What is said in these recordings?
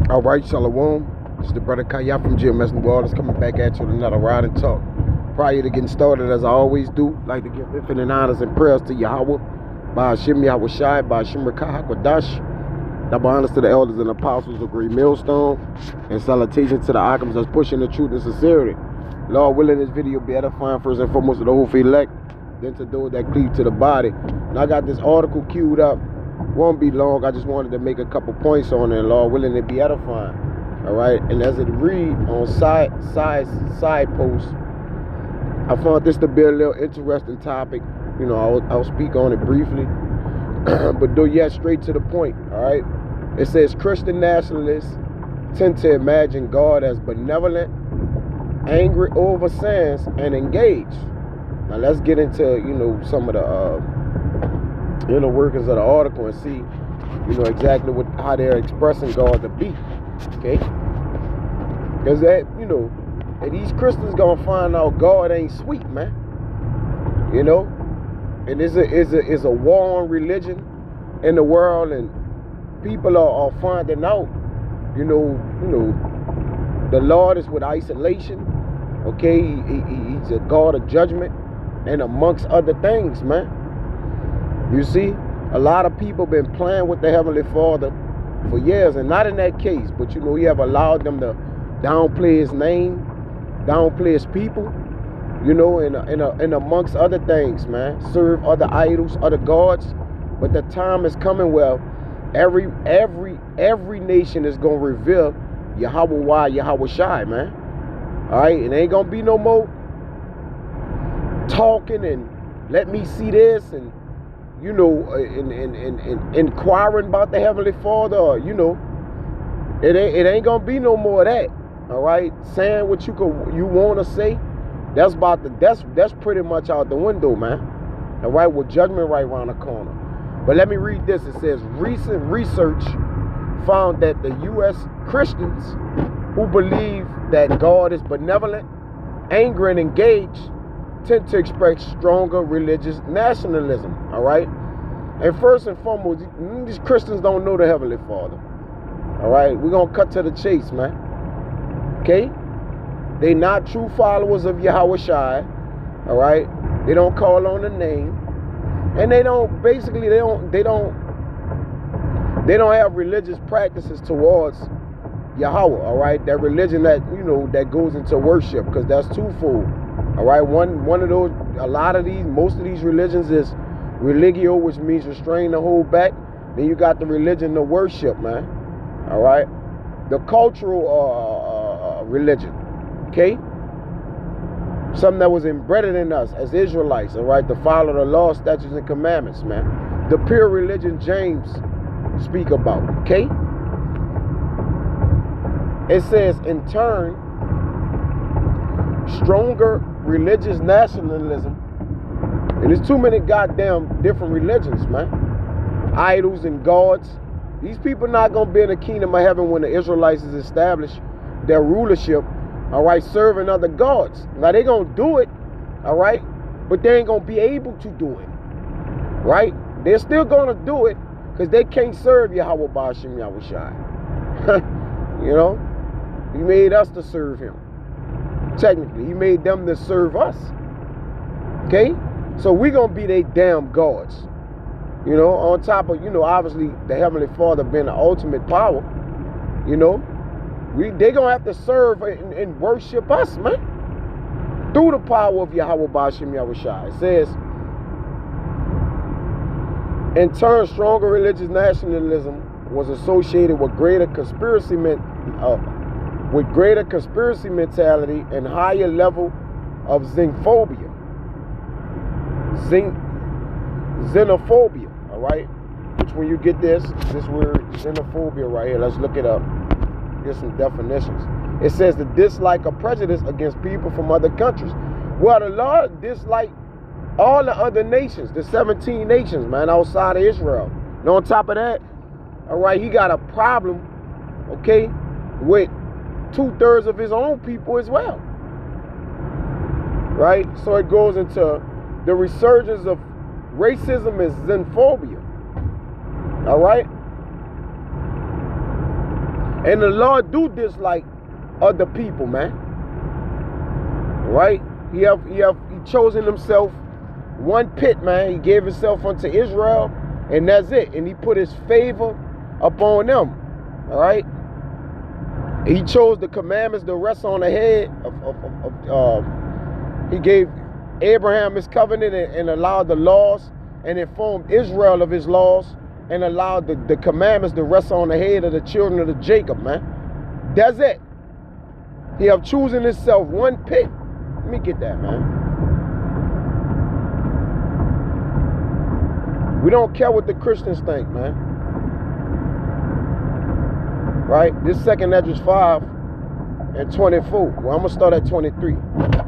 All right, Shalom. It's the brother Kaya from GMS New Orleans coming back at you with another Ride and Talk. Prior to getting started, as I always do, I'd like to give infinite honors and prayers to Yahweh, Ba'ashim Yahweh Shai, Ba'ashim Rakah HaKodash, double honors to the elders and apostles of Great Millstone, and salutations to the icons that's pushing the truth and sincerity. Lord willing, this video be edifying first and foremost to the whole elect, then to those that cleave to the body. And I got this article queued up. Won't be long. I just wanted to make a couple points on it. Lord willing, it be edifying. All right. And as it read on side posts, I found this to be a little interesting topic. You know, I'll speak on it briefly, but do yet straight to the point. All right. It says Christian nationalists tend to imagine God as benevolent, angry over sins, and engaged. Now let's get into some of the inner workings of the article and see exactly how they're expressing God to be. Okay, because that these Christians gonna find out God ain't sweet, man. And it's a war on religion in the world, and people are finding out. The Lord is with isolation. Okay, he's a God of judgment, and amongst other things, man. You see, a lot of people been playing with the Heavenly Father for years, and not in that case, but he have allowed them to downplay his name, downplay his people, and amongst other things, man, serve other idols, other gods. But the time is coming where every nation is gonna reveal Yahweh Yahweh Shai, man. All right, it ain't gonna be no more talking and let me see this and inquiring about the Heavenly Father, or it ain't gonna be no more of that. All right, saying what you want to say, that's pretty much out the window, man. All right, with judgment right around the corner. But let me read this. It says recent research found that the U.S. Christians who believe that God is benevolent, angry, and engaged tend to express stronger religious nationalism. All right, and first and foremost, these Christians don't know the Heavenly Father. All right, we're gonna cut to the chase, man. Okay, they not true followers of Yahweh Shai. All right, they don't call on the name, and they don't have religious practices towards Yahweh. All right, that religion that that goes into worship, because that's twofold. All right, one of those, most of these religions is religio, which means restrain to hold back. Then you got the religion to worship, man. All right, the cultural religion, okay, something that was embedded in us as Israelites. All right, to follow the law, statutes, and commandments, man. The pure religion James speak about, okay. It says, in turn, stronger religious nationalism, and there's too many goddamn different religions, man. Idols and gods. These people not gonna be in the kingdom of heaven when the Israelites is established their rulership. All right, serving other gods. Now they gonna do it, all right, but they ain't gonna be able to do it, right? They're still gonna do it because they can't serve Yahweh Ba'ashim Yahweh Shai. He made us to serve him. Technically, he made them to serve us. Okay? So we gonna be they damn gods. On top of, obviously the Heavenly Father being the ultimate power, they gonna have to serve and worship us, man. Through the power of Yahweh Ba'ashim Yahweh Shai. It says, in turn, stronger religious nationalism was associated with greater conspiracy mentality and higher level of xenophobia. Xenophobia, all right? Which when you get this word xenophobia right here, let's look it up, get some definitions. It says the dislike or prejudice against people from other countries. Well, the Lord disliked all the other nations, the 17 nations, man, outside of Israel. And on top of that, all right, he got a problem, okay, with 2/3 of his own people as well. Right? So it goes into the resurgence of racism and xenophobia. All right? And the Lord do dislike other people, man. Right? He chosen himself one pit, man. He gave himself unto Israel, and that's it. And he put his favor upon them. All right? He chose the commandments to rest on the head he gave Abraham his covenant and allowed the laws, and informed Israel of his laws, and allowed the commandments to rest on the head of the children of the Jacob, man. That's it. He have chosen himself one pit. Let me get that, man. We don't care what the Christians think, man. Right? This 2nd Esdras 5:24. Well, I'm going to start at 23.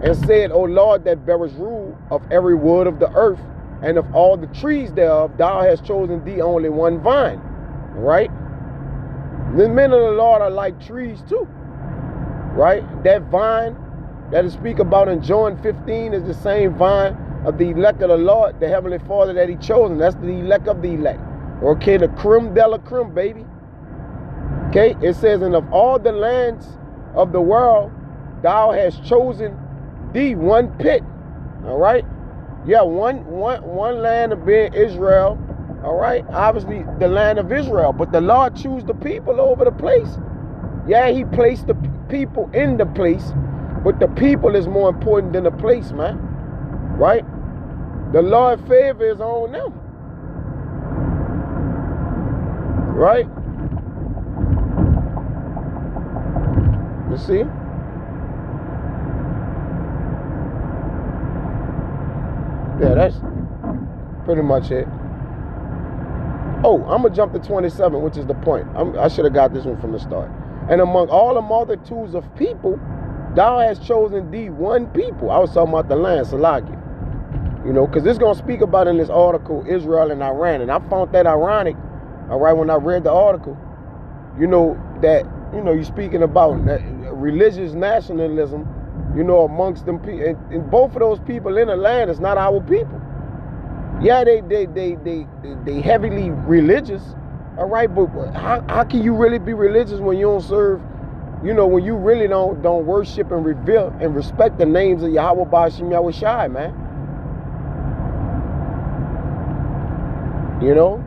And said, O Lord, that bearest rule of every wood of the earth, and of all the trees thereof, thou hast chosen thee only one vine. Right? The men of the Lord are like trees too. Right? That vine that is speak about in John 15 is the same vine of the elect of the Lord, the Heavenly Father that he chosen. That's the elect of the elect. Okay, the creme de la creme, baby. Okay, it says, and of all the lands of the world, thou hast chosen thee one pit. All right? Yeah, one land of being Israel. All right? Obviously, the land of Israel. But the Lord chose the people over the place. Yeah, he placed the people in the place, but the people is more important than the place, man. Right? The Lord's favor is on them. Right? You see? Yeah, that's pretty much it. Oh, I'm going to jump to 27, which is the point. I should have got this one from the start. And among all the multitudes of people, thou hast chosen thee one people. I was talking about the land, Salakia. You know, because it's going to speak about in this article, Israel and Iran. And I found that ironic, all right, when I read the article. You know, that, you know, you're speaking about that religious nationalism, you know, amongst them people. And both of those people in the land is not our people. Yeah, they heavily religious, all right, but how can you really be religious when you don't serve, you know, when you really don't worship and revere and respect the names of Yahweh Ba'ashim Yahweh Shai, man? You know?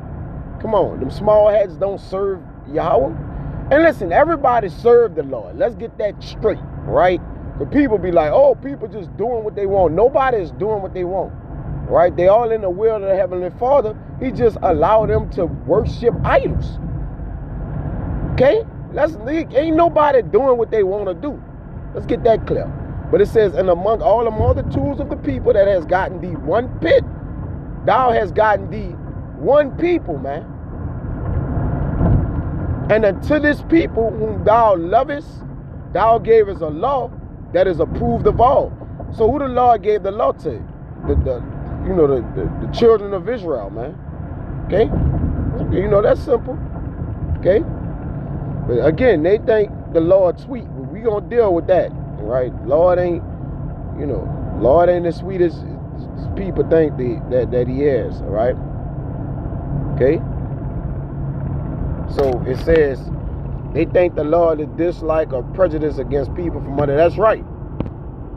Come on, them small heads don't serve Yahweh. And listen, everybody serve the Lord. Let's get that straight, right? But people be like, oh, people just doing what they want. Nobody is doing what they want. Right? They all in the will of the Heavenly Father. He just allowed them to worship idols. Okay? Ain't nobody doing what they want to do. Let's get that clear. But it says, and among all the multitudes of the people that has gotten thee one pit, thou hast gotten thee one people, man. And unto this people whom thou lovest, thou gavest a law that is approved of all. So who the Lord gave the law to? The children of Israel, man. Okay? You know, that's simple. Okay? But again, they think the Lord sweet. But we gonna deal with that. Right? Lord ain't as sweet as people think that he is. All right? Okay? So it says they think the Lord is dislike or prejudice against people from under. That's right.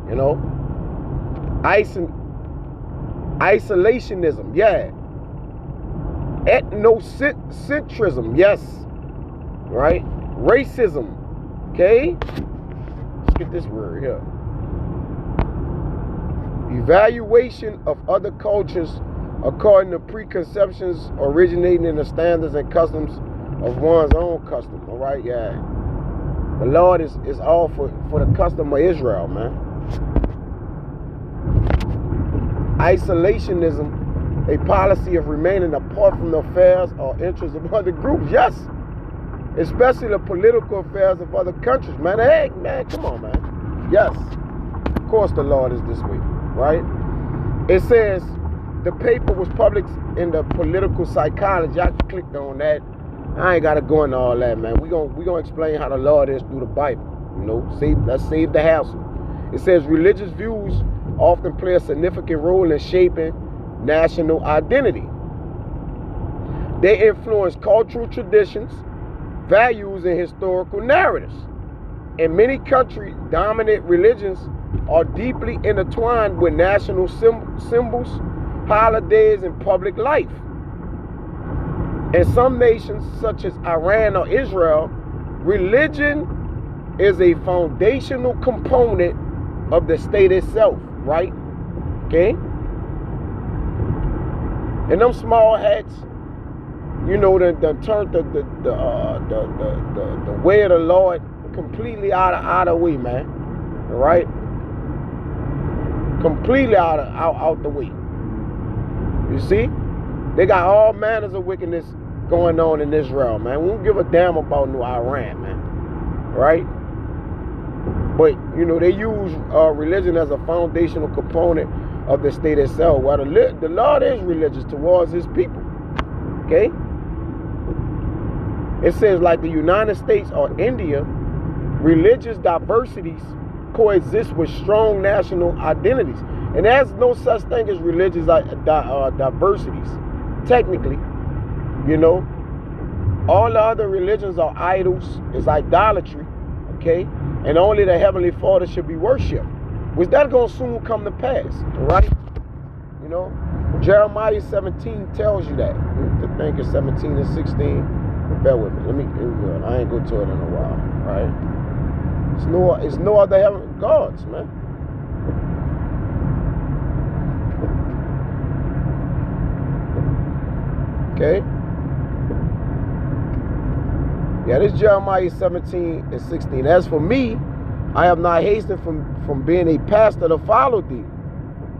You know? Isolationism, yeah. Ethnocentrism, yes. Right? Racism, okay? Let's get this word here. Evaluation of other cultures according to preconceptions originating in the standards and customs of one's own custom, all right? Yeah. The Lord is all for the custom of Israel, man. Isolationism, a policy of remaining apart from the affairs or interests of other groups. Yes, especially the political affairs of other countries, man. Hey, man, come on, man. Yes, of course the Lord is this way, right? It says the paper was published in the Political Psychology. I clicked on that. I ain't got to go into all that, man. We gonna explain how the Lord is through the Bible. You know, let's save the hassle. It says religious views often play a significant role in shaping national identity. They influence cultural traditions, values and historical narratives. In many countries, dominant religions are deeply intertwined with national symbols, holidays, and public life. In some nations, such as Iran or Israel, religion is a foundational component of the state itself, right? Okay? And them small hats, you know, the way of the Lord completely out of the way, man. All right? Completely out the way. You see? They got all manners of wickedness going on in Israel, man. We don't give a damn about no Iran, man. Right? But, you know, they use religion as a foundational component of the state itself. Well, the Lord is religious towards his people. Okay? It says, like the United States or India, religious diversities coexist with strong national identities. And there's no such thing as religious diversities. Technically, you know, all the other religions are idols, it's idolatry, okay? And only the Heavenly Father should be worshipped, which that's going to soon come to pass, all right? You know, Jeremiah 17 tells you that. I think it's 17 and 16. Bear with me. I ain't go to it in a while, right? It's no other heavenly gods, man. Okay? Yeah, this is Jeremiah 17 and 16. As for me, I have not hastened from being a pastor to follow thee.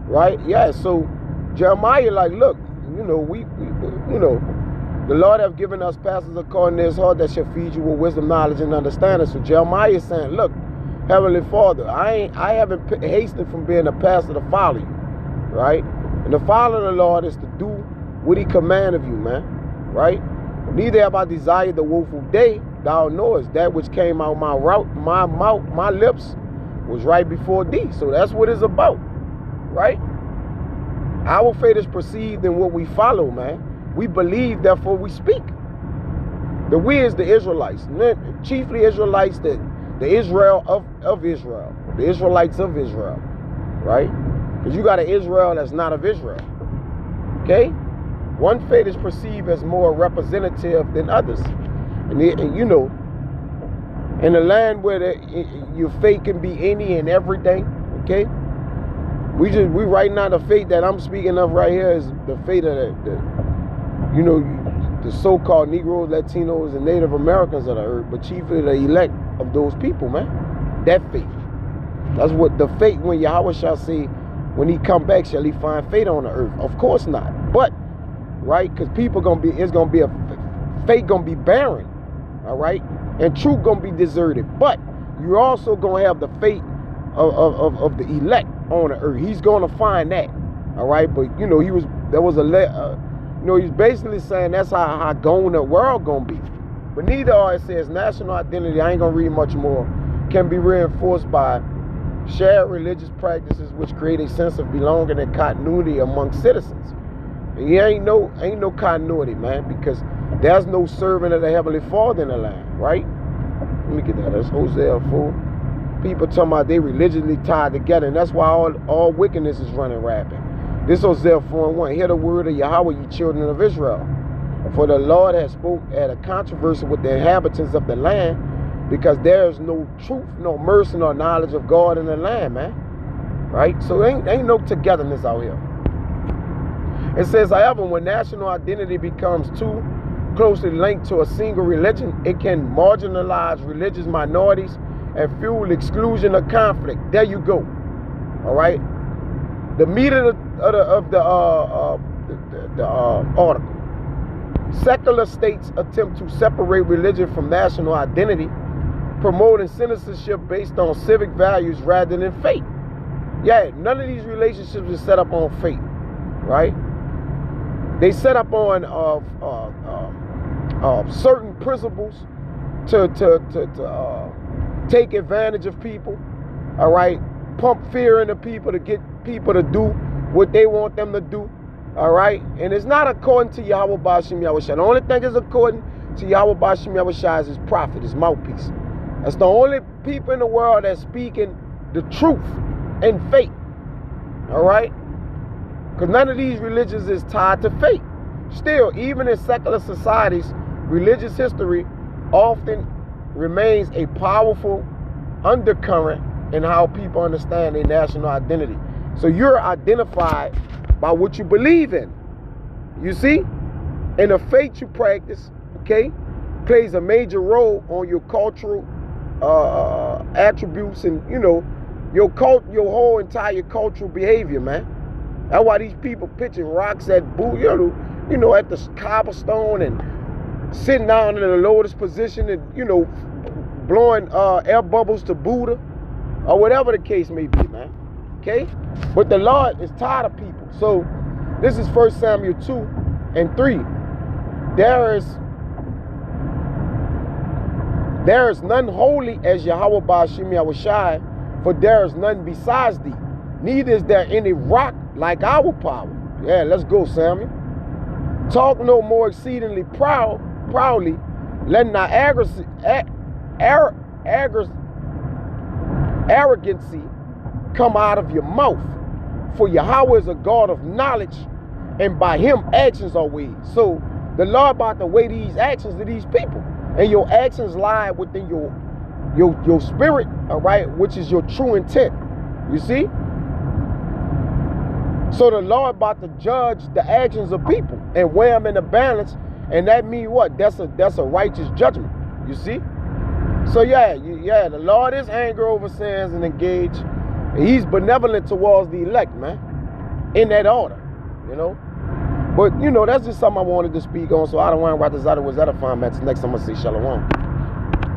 Right? Yeah, so Jeremiah, like, look, you know, we you know, the Lord have given us pastors according to his heart that shall feed you with wisdom, knowledge, and understanding. So Jeremiah is saying, look, Heavenly Father, I haven't hastened from being a pastor to follow you. Right? And to follow the Lord is to do what he command of you, man. Right? Neither have I desired the woeful day, thou knowest that which came out my mouth, my lips was right before thee. So that's what it's about. Right? Our faith is perceived in what we follow, man. We believe, therefore we speak. The we is the Israelites, chiefly Israelites, the Israel of Israel, the Israelites of Israel, right? Because you got an Israel that's not of Israel, okay? One faith is perceived as more representative than others. And you know, in a land where your faith can be any and everything, okay? We right now, the faith that I'm speaking of right here is the faith of you know, the so-called Negroes, Latinos, and Native Americans of the earth, but chiefly the elect of those people, man. That faith. That's what the faith, when Yahweh shall say, when he come back, shall he find faith on the earth? Of course not. But, right, because people faith gonna be barren, all right? And truth gonna be deserted. But you're also gonna have the faith of the elect on the earth. He's gonna find that, all right? But, you know, you know, he's basically saying that's how gone the world gonna be. But neither are, it says, national identity, I ain't gonna read much more, can be reinforced by shared religious practices which create a sense of belonging and continuity among citizens. And ain't no continuity, man, because there's no servant of the Heavenly Father in the land, right? Let me get that. That's Hosea 4. People talking about they religiously tied together, and that's why all wickedness is running rampant. This Hosea 4:1. Hear the word of Yahweh, ye children of Israel. For the Lord has a controversy with the inhabitants of the land, because there is no truth, no mercy, nor knowledge of God in the land, man. Right? So ain't no togetherness out here. It says, however, when national identity becomes too closely linked to a single religion, it can marginalize religious minorities and fuel exclusion or conflict. There you go. All right? The meat of the article. Secular states attempt to separate religion from national identity, promoting citizenship based on civic values rather than faith. Yeah, none of these relationships is set up on faith, right? They set up on certain principles to take advantage of people, all right? Pump fear into people to get people to do what they want them to do, all right? And it's not according to Yahweh Bashim Yahweh Shah. The only thing is according to Yahweh Bashim Yahushua as his prophet, his mouthpiece. That's the only people in the world that's speaking the truth and faith. All right? Because none of these religions is tied to faith. Still, even in secular societies, religious history often remains a powerful undercurrent in how people understand their national identity. So you're identified by what you believe in. You see? And the faith you practice, okay, plays a major role on your cultural attributes and, you know, your whole entire cultural behavior, man. That's why these people pitching rocks at you know, at the cobblestone and sitting down in the lotus position and, you know, blowing air bubbles to Buddha or whatever the case may be, man. Okay? But the Lord is tired of people. So this is 1 Samuel 2:3. There is none holy as Yahweh Bashim Yahushua, for there is none besides thee. Neither is there any rock like our power. Yeah, let's go, Samuel. Talk no more exceedingly proudly. Let not arrogancy come out of your mouth. For Yahweh is a God of knowledge, and by him actions are weighed. So the Lord about to weigh these actions to these people. And your actions lie within your spirit, all right, which is your true intent. You see? So the Lord about to judge the actions of people and weigh them in a balance, and that means what? That's a righteous judgment. You see? So yeah, the Lord is angry over sins and engaged. And he's benevolent towards the elect, man. In that order, you know. But you know, that's just something I wanted to speak on. So I don't want to write this out. Was that a fine match? Next time I say shalom.